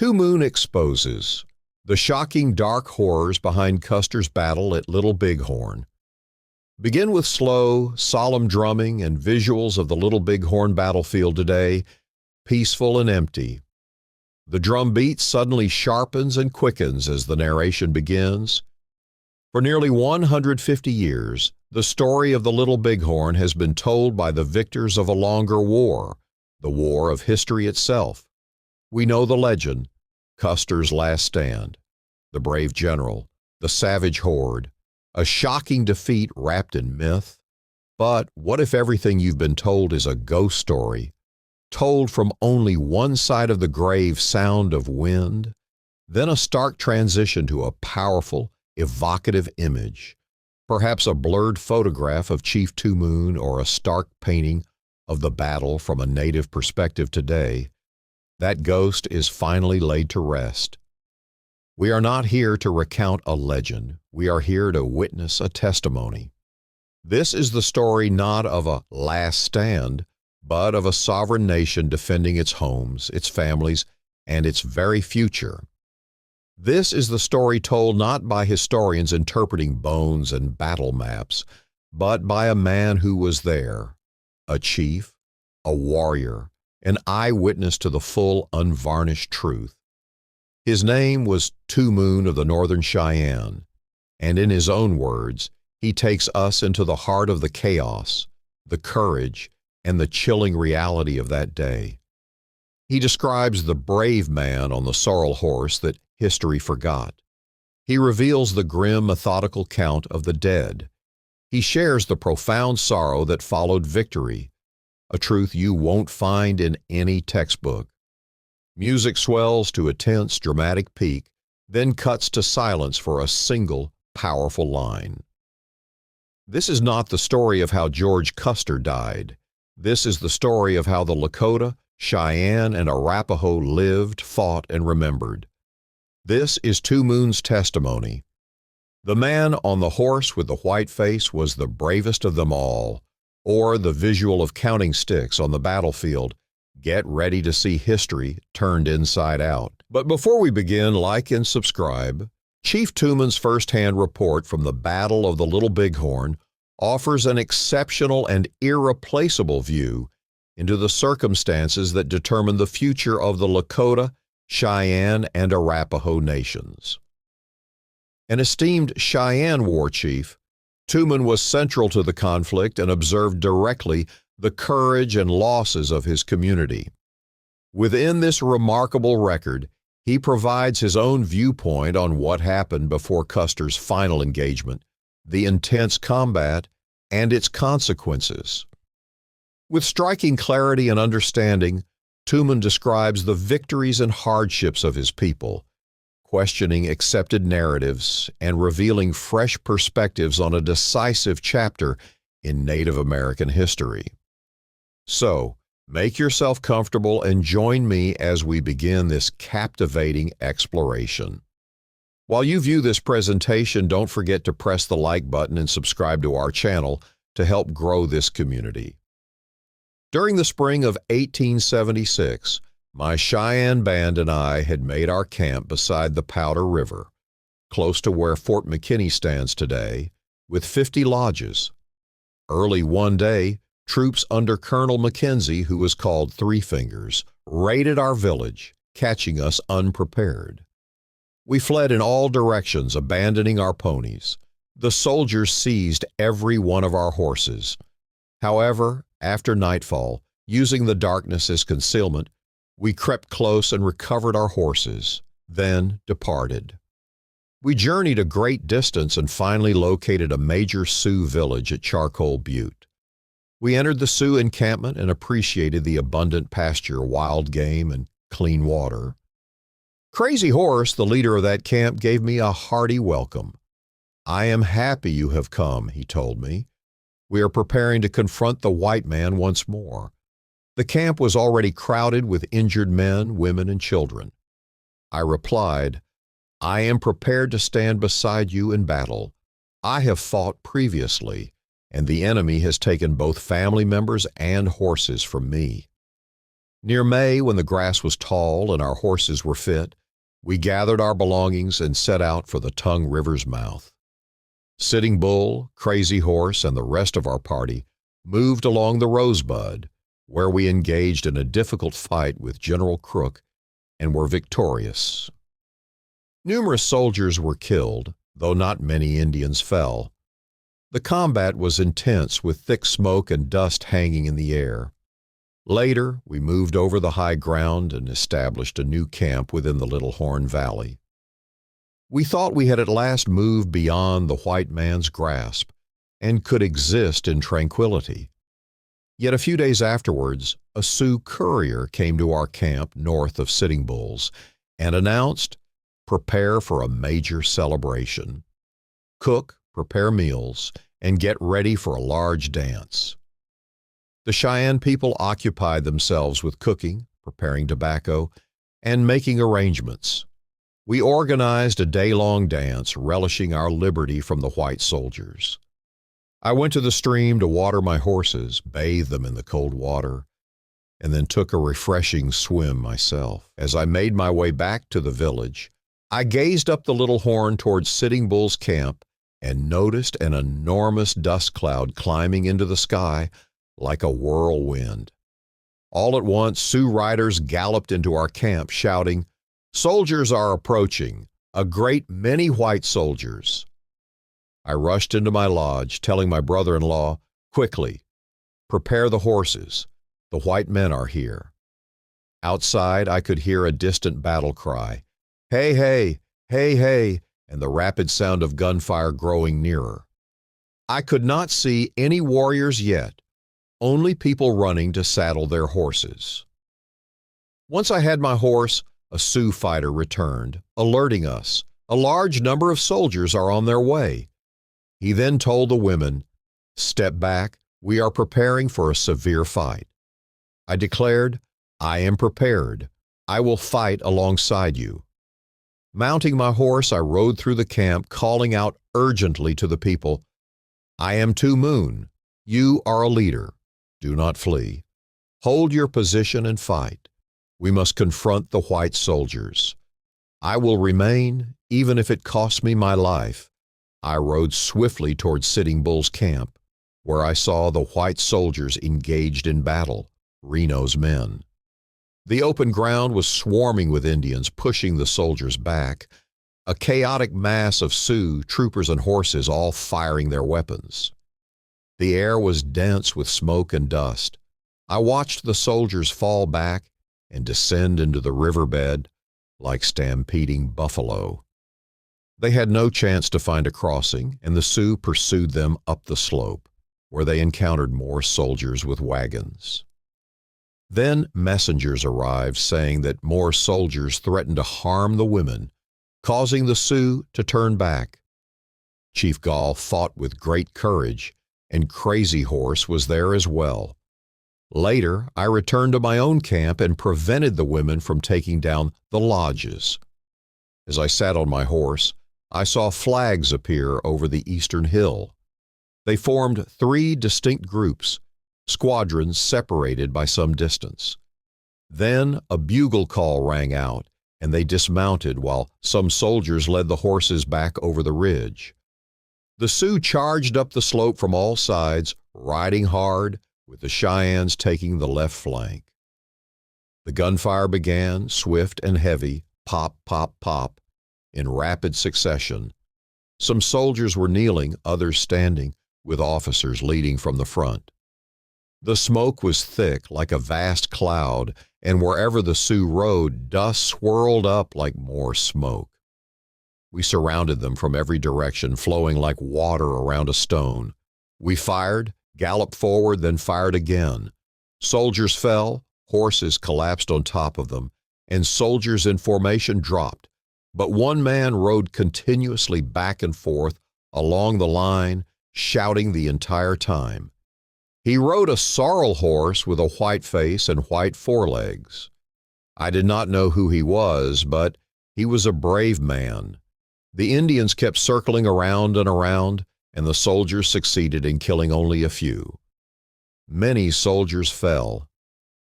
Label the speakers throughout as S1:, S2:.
S1: Tumun exposes the shocking dark horrors behind Custer's battle at Little Bighorn. Begin with slow, solemn drumming and visuals of the Little Bighorn battlefield today, peaceful and empty. The drum beat suddenly sharpens and quickens as the narration begins. For nearly 150 years, the story of the Little Bighorn has been told by the victors of a longer war, the war of history itself. We know the legend, Custer's last stand, the brave general, the savage horde, a shocking defeat wrapped in myth. But what if everything you've been told is a ghost story, told from only one side of the grave sound of wind, then a stark transition to a powerful, evocative image, perhaps a blurred photograph of Chief Tumun or a stark painting of the battle from a native perspective today? That ghost is finally laid to rest. We are not here to recount a legend. We are here to witness a testimony. This is the story not of a last stand, but of a sovereign nation defending its homes, its families, and its very future. This is the story told not by historians interpreting bones and battle maps, but by a man who was there, a chief, a warrior, an eyewitness to the full, unvarnished truth. His name was Tumun of the Northern Cheyenne, and in his own words, he takes us into the heart of the chaos, the courage, and the chilling reality of that day. He describes the brave man on the sorrel horse that history forgot. He reveals the grim, methodical count of the dead. He shares the profound sorrow that followed victory, a truth you won't find in any textbook. Music swells to a tense, dramatic peak, then cuts to silence for a single, powerful line. This is not the story of how George Custer died. This is the story of how the Lakota, Cheyenne, and Arapaho lived, fought, and remembered. This is Tumun's testimony. The man on the horse with the white face was the bravest of them all, or the visual of counting sticks on the battlefield. Get ready to see history turned inside out. But before we begin, like and subscribe. Chief Tumun's first-hand report from the Battle of the Little Bighorn offers an exceptional and irreplaceable view into the circumstances that determine the future of the Lakota, Cheyenne, and Arapaho nations. An esteemed Cheyenne war chief, Tumun was central to the conflict and observed directly the courage and losses of his community. Within this remarkable record, he provides his own viewpoint on what happened before Custer's final engagement, the intense combat, and its consequences. With striking clarity and understanding, Tumun describes the victories and hardships of his people, questioning accepted narratives and revealing fresh perspectives on a decisive chapter in Native American history. So, make yourself comfortable and join me as we begin this captivating exploration. While you view this presentation, don't forget to press the like button and subscribe to our channel to help grow this community. During the spring of 1876, my Cheyenne band and I had made our camp beside the Powder River, close to where Fort McKinney stands today, with 50 lodges. Early one day, troops under Colonel Mackenzie, who was called Three Fingers, raided our village, catching us unprepared. We fled in all directions, abandoning our ponies. The soldiers seized every one of our horses. However, after nightfall, using the darkness as concealment, we crept close and recovered our horses, then departed. We journeyed a great distance and finally located a major Sioux village at Charcoal Butte. We entered the Sioux encampment and appreciated the abundant pasture, wild game, and clean water. Crazy Horse, the leader of that camp, gave me a hearty welcome. "I am happy you have come," he told me. "We are preparing to confront the white man once more." The camp was already crowded with injured men, women, and children. I replied, "I am prepared to stand beside you in battle. I have fought previously, and the enemy has taken both family members and horses from me." Near May, when the grass was tall and our horses were fit, we gathered our belongings and set out for the Tongue River's mouth. Sitting Bull, Crazy Horse, and the rest of our party moved along the Rosebud, where we engaged in a difficult fight with General Crook and were victorious. Numerous soldiers were killed, though not many Indians fell. The combat was intense, with thick smoke and dust hanging in the air. Later, we moved over the high ground and established a new camp within the Little Horn Valley. We thought we had at last moved beyond the white man's grasp and could exist in tranquility. Yet a few days afterwards, a Sioux courier came to our camp north of Sitting Bull's and announced, "Prepare for a major celebration. Cook, prepare meals, and get ready for a large dance." The Cheyenne people occupied themselves with cooking, preparing tobacco, and making arrangements. We organized a day-long dance, relishing our liberty from the white soldiers. I went to the stream to water my horses, bathed them in the cold water, and then took a refreshing swim myself. As I made my way back to the village, I gazed up the Little Horn towards Sitting Bull's camp and noticed an enormous dust cloud climbing into the sky like a whirlwind. All at once, Sioux riders galloped into our camp, shouting, "Soldiers are approaching, a great many white soldiers." I rushed into my lodge, telling my brother-in-law, "Quickly, prepare the horses. The white men are here." Outside, I could hear a distant battle cry, "Hey, hey, hey, hey," and the rapid sound of gunfire growing nearer. I could not see any warriors yet, only people running to saddle their horses. Once I had my horse, a Sioux fighter returned, alerting us, "A large number of soldiers are on their way." He then told the women, "Step back, we are preparing for a severe fight." I declared, "I am prepared. I will fight alongside you." Mounting my horse, I rode through the camp, calling out urgently to the people, "I am Tumun. You are a leader. Do not flee. Hold your position and fight. We must confront the white soldiers. I will remain, even if it costs me my life." I rode swiftly toward Sitting Bull's camp, where I saw the white soldiers engaged in battle, Reno's men. The open ground was swarming with Indians, pushing the soldiers back, a chaotic mass of Sioux, troopers, and horses all firing their weapons. The air was dense with smoke and dust. I watched the soldiers fall back and descend into the riverbed like stampeding buffalo. They had no chance to find a crossing, and the Sioux pursued them up the slope, where they encountered more soldiers with wagons. Then messengers arrived saying that more soldiers threatened to harm the women, causing the Sioux to turn back. Chief Gall fought with great courage, and Crazy Horse was there as well. Later, I returned to my own camp and prevented the women from taking down the lodges. As I sat on my horse, I saw flags appear over the eastern hill. They formed 3 distinct groups, squadrons separated by some distance. Then a bugle call rang out, and they dismounted while some soldiers led the horses back over the ridge. The Sioux charged up the slope from all sides, riding hard, with the Cheyennes taking the left flank. The gunfire began, swift and heavy, pop, pop, pop, in rapid succession. Some soldiers were kneeling, others standing, with officers leading from the front. The smoke was thick like a vast cloud, and wherever the Sioux rode, dust swirled up like more smoke. We surrounded them from every direction, flowing like water around a stone. We fired, galloped forward, then fired again. Soldiers fell, horses collapsed on top of them, and soldiers in formation dropped. But one man rode continuously back and forth along the line, shouting the entire time. He rode a sorrel horse with a white face and white forelegs. I did not know who he was, but he was a brave man. The Indians kept circling around and around, and the soldiers succeeded in killing only a few. Many soldiers fell.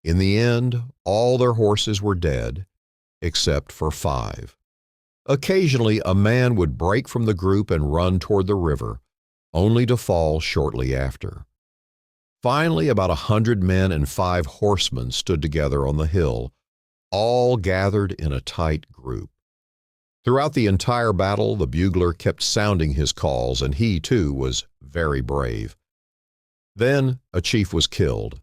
S1: In the end, all their horses were dead, except for 5. Occasionally, a man would break from the group and run toward the river, only to fall shortly after. Finally, about 100 men and 5 horsemen stood together on the hill, all gathered in a tight group. Throughout the entire battle, the bugler kept sounding his calls, and he, too, was very brave. Then a chief was killed.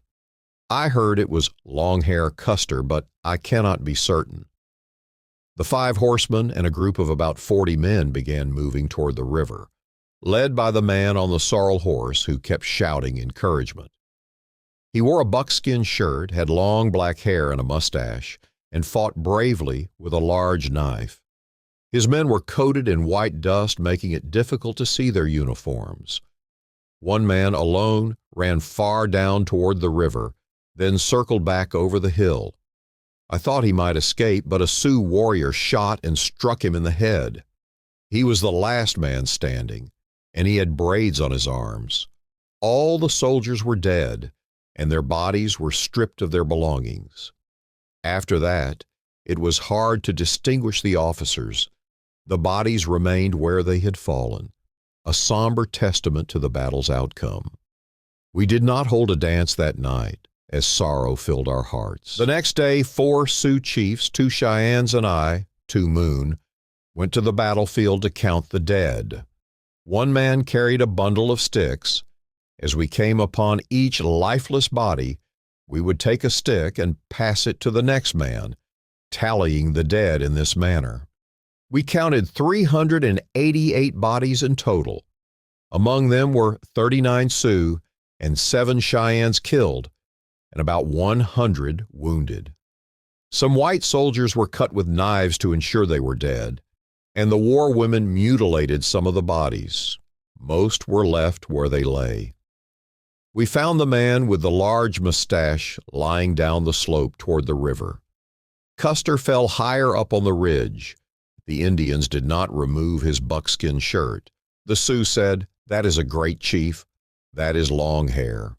S1: I heard it was Longhair Custer, but I cannot be certain. The 5 horsemen and a group of about 40 men began moving toward the river, led by the man on the sorrel horse who kept shouting encouragement. He wore a buckskin shirt, had long black hair and a mustache, and fought bravely with a large knife. His men were coated in white dust, making it difficult to see their uniforms. One man alone ran far down toward the river, then circled back over the hill. I thought he might escape, but a Sioux warrior shot and struck him in the head. He was the last man standing, and he had braids on his arms. All the soldiers were dead, and their bodies were stripped of their belongings. After that, it was hard to distinguish the officers. The bodies remained where they had fallen, a somber testament to the battle's outcome. We did not hold a dance that night, as sorrow filled our hearts. The next day, 4 Sioux chiefs, 2 Cheyennes, and I, Tumun, went to the battlefield to count the dead. One man carried a bundle of sticks. As we came upon each lifeless body, we would take a stick and pass it to the next man, tallying the dead in this manner. We counted 388 bodies in total. Among them were 39 Sioux and 7 Cheyennes killed, and about 100 wounded. Some white soldiers were cut with knives to ensure they were dead, and the war women mutilated some of the bodies. Most were left where they lay. We found the man with the large mustache lying down the slope toward the river. Custer fell higher up on the ridge. The Indians did not remove his buckskin shirt. The Sioux said, "That is a great chief. That is Longhair."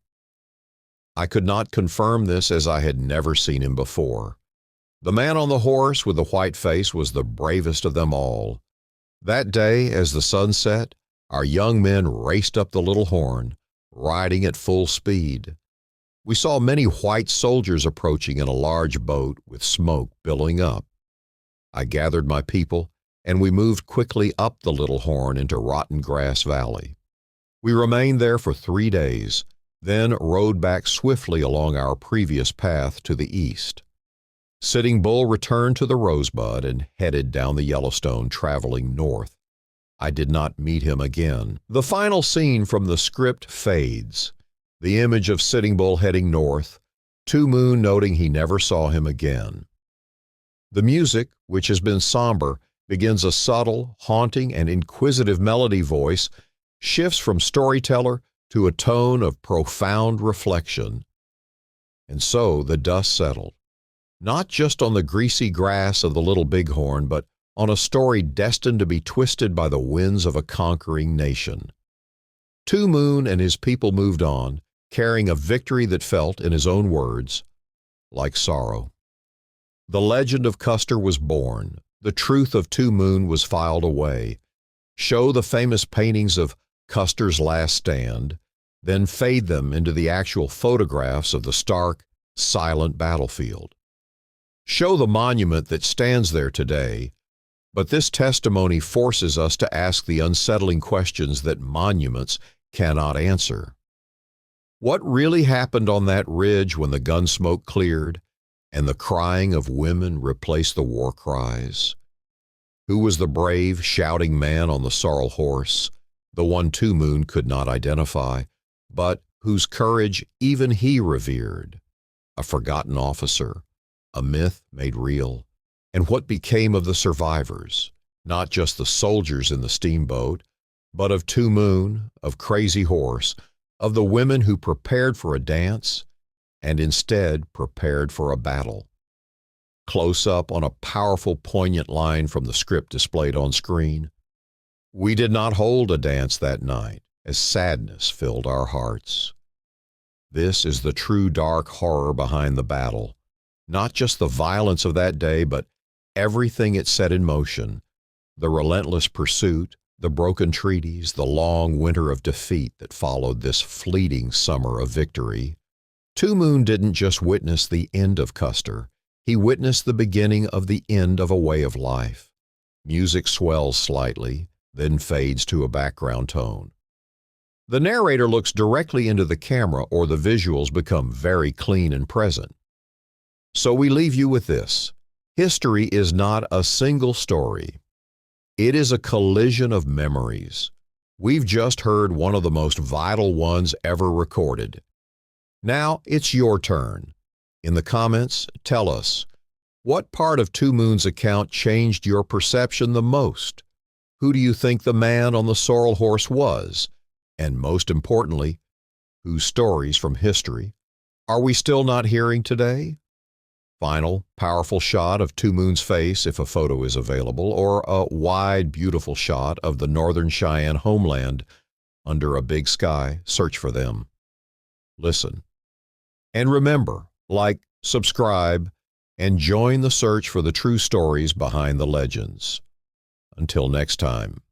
S1: I could not confirm this, as I had never seen him before. The man on the horse with the white face was the bravest of them all. That day, as the sun set, our young men raced up the Little Horn, riding at full speed. We saw many white soldiers approaching in a large boat with smoke billowing up. I gathered my people, and we moved quickly up the Little Horn into Rotten Grass Valley. We remained there for 3 days, then rode back swiftly along our previous path to the east. Sitting Bull returned to the Rosebud and headed down the Yellowstone, traveling north. I did not meet him again. The final scene from the script fades. The image of Sitting Bull heading north, Tumun noting he never saw him again. The music, which has been somber, begins a subtle, haunting, and inquisitive melody voice, shifts from storyteller to a tone of profound reflection. And so the dust settled, not just on the greasy grass of the Little Bighorn, but on a story destined to be twisted by the winds of a conquering nation. Tumun and his people moved on, carrying a victory that felt, in his own words, like sorrow. The legend of Custer was born. The truth of Tumun was filed away. Show the famous paintings of Custer's last stand, then fade them into the actual photographs of the stark, silent battlefield. Show the monument that stands there today, but this testimony forces us to ask the unsettling questions that monuments cannot answer. What really happened on that ridge when the gun smoke cleared and the crying of women replaced the war cries? Who was the brave, shouting man on the sorrel horse, the one Tumun could not identify, but whose courage even he revered? A forgotten officer, a myth made real. And what became of the survivors, not just the soldiers in the steamboat, but of Tumun, of Crazy Horse, of the women who prepared for a dance and instead prepared for a battle? Close up on a powerful, poignant line from the script displayed on screen, "We did not hold a dance that night, as sadness filled our hearts." This is the true dark horror behind the battle. Not just the violence of that day, but everything it set in motion. The relentless pursuit, the broken treaties, the long winter of defeat that followed this fleeting summer of victory. Tumun didn't just witness the end of Custer. He witnessed the beginning of the end of a way of life. Music swells slightly, then fades to a background tone. The narrator looks directly into the camera, or the visuals become very clean and present. So we leave you with this. History is not a single story. It is a collision of memories. We've just heard one of the most vital ones ever recorded. Now it's your turn. In the comments, tell us, what part of Tumun's account changed your perception the most? Who do you think the man on the sorrel horse was? And most importantly, whose stories from history are we still not hearing today? Final, powerful shot of Tumun's face if a photo is available, or a wide, beautiful shot of the northern Cheyenne homeland under a big sky. Search for them. Listen. And remember, like, subscribe, and join the search for the true stories behind the legends. Until next time.